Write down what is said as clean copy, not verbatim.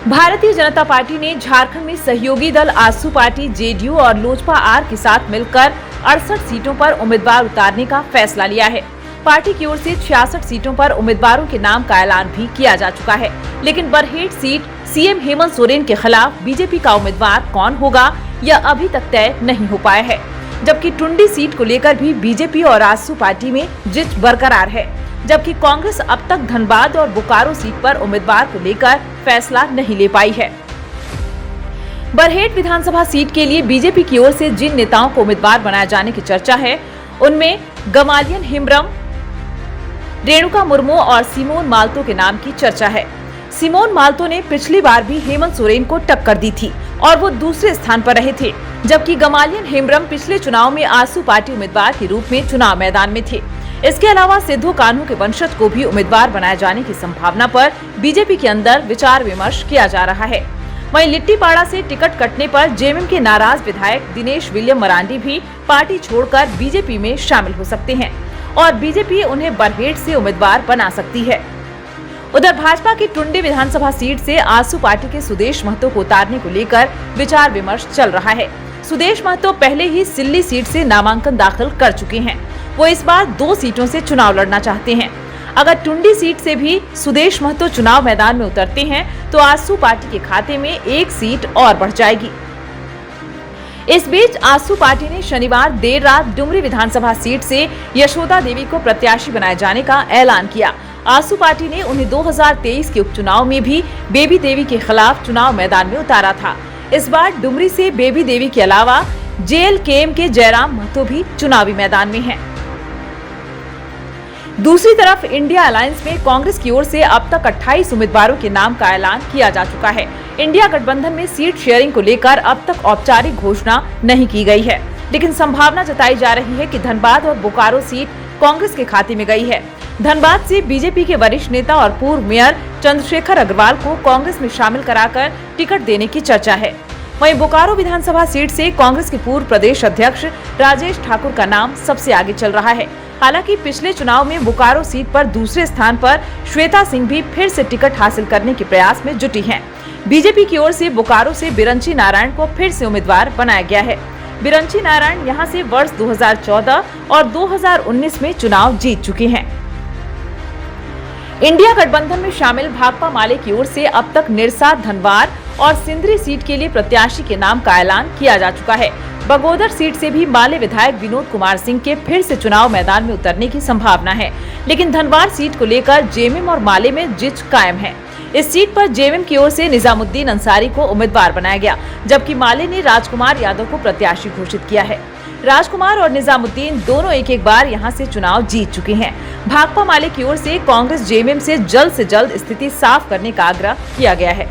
Bharatiya Janata party ने झारखंड में सहयोगी दल आजसू पार्टी, जेडीयू और लोजपा आर के साथ मिलकर 68 सीटों पर उम्मीदवार उतारने का फैसला लिया है। पार्टी की ओर से 66 सीटों पर उम्मीदवारों के नाम का ऐलान भी किया जा चुका है, लेकिन बरहेट सीट सीएम हेमंत सोरेन के खिलाफ बीजेपी का उम्मीदवार कौन होगा यह अभी तक तय नहीं हो पाया है। जबकि टुंडी सीट को लेकर भी बीजेपी और आजसू पार्टी में जिद बरकरार है, जबकि कांग्रेस अब तक धनबाद और बोकारो सीट पर उम्मीदवार को लेकर फैसला नहीं ले पाई है। बरहेट विधानसभा सीट के लिए बीजेपी की ओर से जिन नेताओं को उम्मीदवार बनाए जाने की चर्चा है, उनमें गमालियन हेम्ब्रम, रेणुका मुर्मू और सिमोन माल्तो के नाम की चर्चा है। सिमोन माल्तो ने पिछली बार भी हेमंत सोरेन को टक्कर दी थी और वो दूसरे स्थान पर रहे थे, जबकि गमालियन हेम्ब्रम पिछले चुनाव में आजसू पार्टी उम्मीदवार के रूप में चुनाव मैदान में थे। इसके अलावा सिद्धू कान्हू के वंशज को भी उम्मीदवार बनाए जाने की संभावना पर बीजेपी के अंदर विचार विमर्श किया जा रहा है। वहीं लिट्टीपाड़ा से टिकट कटने पर जेएमएम के नाराज विधायक दिनेश विलियम मरांडी भी पार्टी छोड़कर बीजेपी में शामिल हो सकते हैं और बीजेपी उन्हें बरहेट से उम्मीदवार बना सकती है। उधर भाजपा की टुंडी विधानसभा सीट से आजसू पार्टी के सुदेश महतो को उतारने को लेकर विचार विमर्श चल रहा है। सुदेश महतो पहले ही सिल्ली सीट से नामांकन दाखिल कर चुके हैं। वो इस बार 2 सीटों से चुनाव लड़ना चाहते हैं। अगर टुंडी सीट से भी सुदेश महतो चुनाव मैदान में उतरते हैं तो आजसू पार्टी के खाते में 1 सीट और बढ़ जाएगी। इस बीच आजसू पार्टी ने शनिवार देर रात डुमरी विधानसभा सीट से यशोदा देवी को प्रत्याशी बनाए जाने का ऐलान किया। आजसू पार्टी ने उन्हें 2023 के उपचुनाव में भी बेबी देवी के खिलाफ चुनाव मैदान में उतारा था। इस बार डुमरी से बेबी देवी के अलावा जेएलकेएम के जयराम महतो भी चुनावी मैदान में हैं। दूसरी तरफ इंडिया अलायंस में कांग्रेस की ओर से अब तक 28 उम्मीदवारों के नाम का ऐलान किया जा चुका है। इंडिया गठबंधन में सीट शेयरिंग को लेकर अब तक औपचारिक घोषणा नहीं की गई है, लेकिन संभावना जताई जा रही है कि धनबाद और बोकारो सीट कांग्रेस के खाते में गई है। धनबाद से बीजेपी के वरिष्ठ नेता और पूर्व मेयर चंद्रशेखर अग्रवाल को कांग्रेस में शामिल कराकर टिकट देने की चर्चा है। वहीं बोकारो विधानसभा सीट से कांग्रेस के पूर्व प्रदेश अध्यक्ष राजेश ठाकुर का नाम सबसे आगे चल रहा है। हालांकि पिछले चुनाव में बोकारो सीट पर दूसरे स्थान पर श्वेता सिंह भी फिर से टिकट हासिल करने के प्रयास में जुटी हैं। बीजेपी की ओर से बोकारो से बिरंची नारायण को फिर से उम्मीदवार बनाया गया है। बिरंची नारायण यहां से वर्ष 2014 और 2019 में चुनाव जीत चुके हैं। इंडिया गठबंधन में शामिल भाकपा माले की ओर से अब तक निरसा, धनवार और सिंदरी सीट के लिए प्रत्याशी के नाम का ऐलान किया जा चुका है। बगोदर सीट से भी माले विधायक विनोद कुमार सिंह के फिर से चुनाव मैदान में उतरने की संभावना है, लेकिन धनवार सीट को लेकर जेएमएम और माले में जिद कायम है। इस सीट पर जेएमएम की ओर से निजामुद्दीन अंसारी को उम्मीदवार बनाया गया, जबकि माले ने राजकुमार यादव को प्रत्याशी घोषित किया है। राजकुमार और निजामुद्दीन दोनों एक बार यहां से चुनाव जीत चुके हैं। भाकपा माले की ओर से कांग्रेस जेएमएम से जल्द स्थिति साफ करने का आग्रह किया गया है।